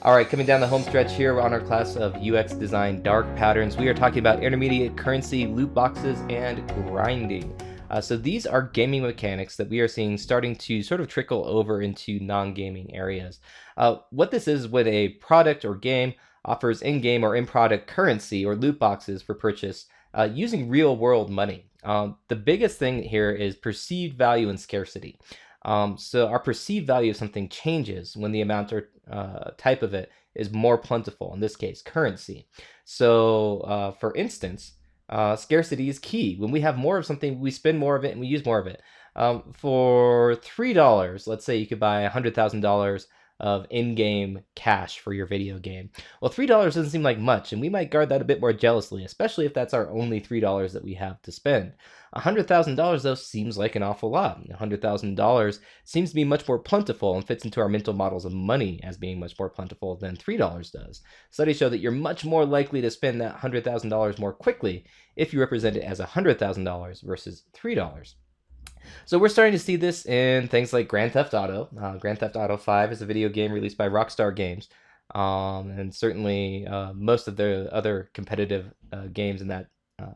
All right, coming down the home stretch here on our class of UX design dark patterns, we are talking about intermediate currency, loot boxes, and grinding. So these are gaming mechanics that we are seeing starting to sort of trickle over into non-gaming areas. What this is when a product or game offers in-game or in-product currency or loot boxes for purchase using real-world money. The biggest thing here is perceived value and scarcity. So our perceived value of something changes when the amount or type of it is more plentiful, in this case, currency. So for instance, scarcity is key. When we have more of something, we spend more of it and we use more of it. For $3, let's say you could buy $100,000 of in-game cash for your video game. Well, $3 doesn't seem like much, and we might guard that a bit more jealously, especially if that's our only $3 that we have to spend. $100,000 though seems like an awful lot. $100,000 seems to be much more plentiful and fits into our mental models of money as being much more plentiful than $3 does. Studies show that you're much more likely to spend that $100,000 more quickly if you represent it as $100,000 versus $3. So we're starting to see this in things like Grand Theft Auto. Grand Theft Auto 5 is a video game released by Rockstar Games. And certainly most of the other competitive games in that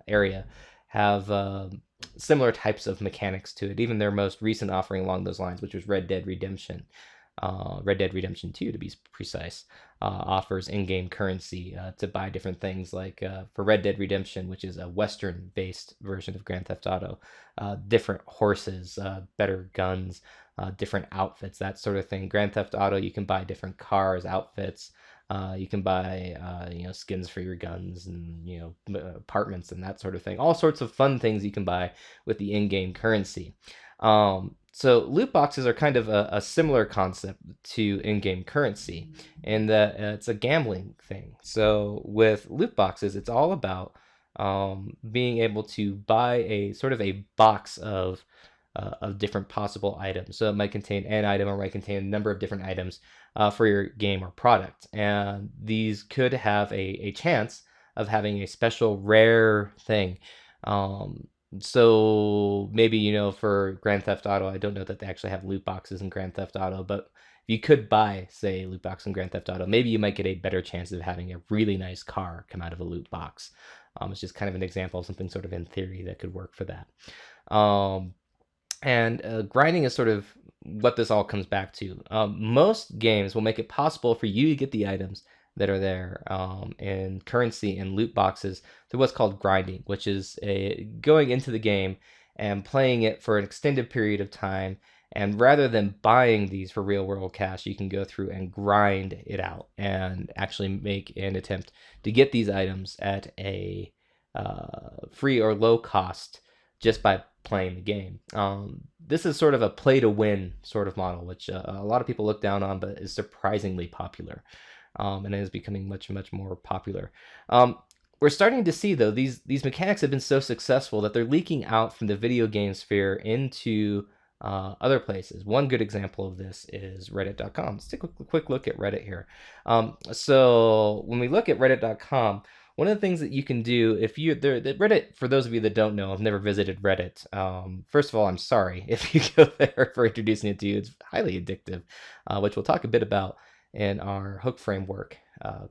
area have similar types of mechanics to it. Even their most recent offering along those lines, which was Red Dead Redemption. Red Dead Redemption 2, to be precise, offers in-game currency to buy different things. Like for Red Dead Redemption, which is a Western-based version of Grand Theft Auto, different horses, better guns, different outfits, that sort of thing. Grand Theft Auto, you can buy different cars, outfits. You can buy, skins for your guns and, apartments and that sort of thing. All sorts of fun things you can buy with the in-game currency. So loot boxes are kind of a similar concept to in-game currency in that it's a gambling thing. So with loot boxes, it's all about being able to buy a sort of a box of different possible items. So it might contain an item or might contain a number of different items for your game or product. And these could have a chance of having a special rare thing. So maybe, for Grand Theft Auto, I don't know that they actually have loot boxes in Grand Theft Auto, but if you could buy, say, a loot box in Grand Theft Auto, maybe you might get a better chance of having a really nice car come out of a loot box. It's just kind of an example of something sort of in theory that could work for that. And grinding is sort of what this all comes back to. Most games will make it possible for you to get the items that are there in currency and loot boxes through what's called grinding, which is going into the game and playing it for an extended period of time. And rather than buying these for real world cash, you can go through and grind it out and actually make an attempt to get these items at a free or low cost just by playing the game. This is sort of a play to win sort of model, which a lot of people look down on, but is surprisingly popular. And it is becoming much, much more popular. We're starting to see, though, these mechanics have been so successful that they're leaking out from the video game sphere into other places. One good example of this is Reddit.com. Let's take a quick look at Reddit here. So when we look at Reddit.com, one of the things that you can do if you the Reddit, for those of you that don't know, have never visited Reddit. First of all, I'm sorry if you go there for introducing it to you. It's highly addictive, which we'll talk a bit about in our hook framework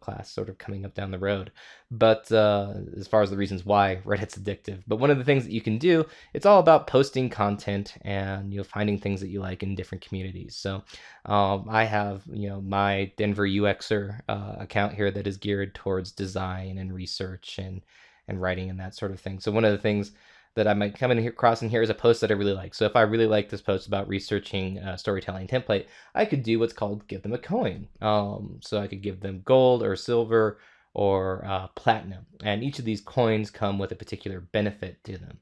class sort of coming up down the road. But as far as the reasons why Reddit's addictive, but one of the things that you can do, it's all about posting content and finding things that you like in different communities. So I have my Denver UXer account here that is geared towards design and research and writing and that sort of thing. So one of the things that I might come in here, across in here is a post that I really like. So if I really like this post about researching storytelling template, I could do what's called give them a coin. So I could give them gold or silver or platinum. And each of these coins come with a particular benefit to them.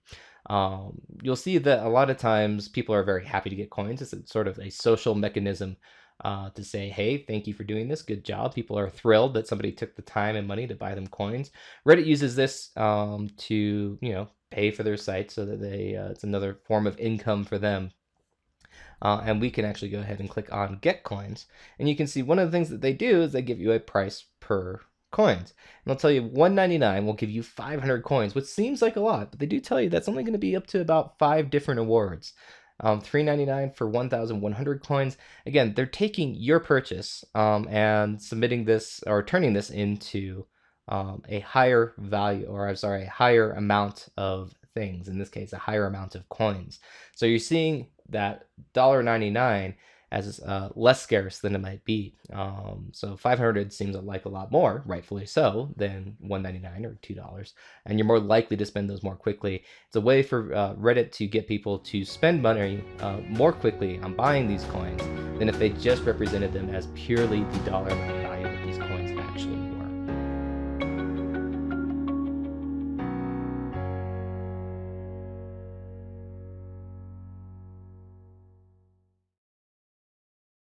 You'll see that a lot of times people are very happy to get coins. It's sort of a social mechanism to say, hey, thank you for doing this. Good job. People are thrilled that somebody took the time and money to buy them coins. Reddit uses this to, pay for their site so that it's another form of income for them. And we can actually go ahead and click on get coins. And you can see one of the things that they do is they give you a price per coins. And they'll tell you $1.99 will give you 500 coins, which seems like a lot, but they do tell you that's only going to be up to about 5 different awards. $3.99 for 1,100 coins. Again, they're taking your purchase and submitting this or turning this into a higher value, or I'm sorry, a higher amount of things. In this case, a higher amount of coins. So you're seeing that $1.99 as less scarce than it might be. So 500 seems like a lot more, rightfully so, than 1.99 or $2, and you're more likely to spend those more quickly. It's a way for Reddit to get people to spend money more quickly on buying these coins than if they just represented them as purely the $1.99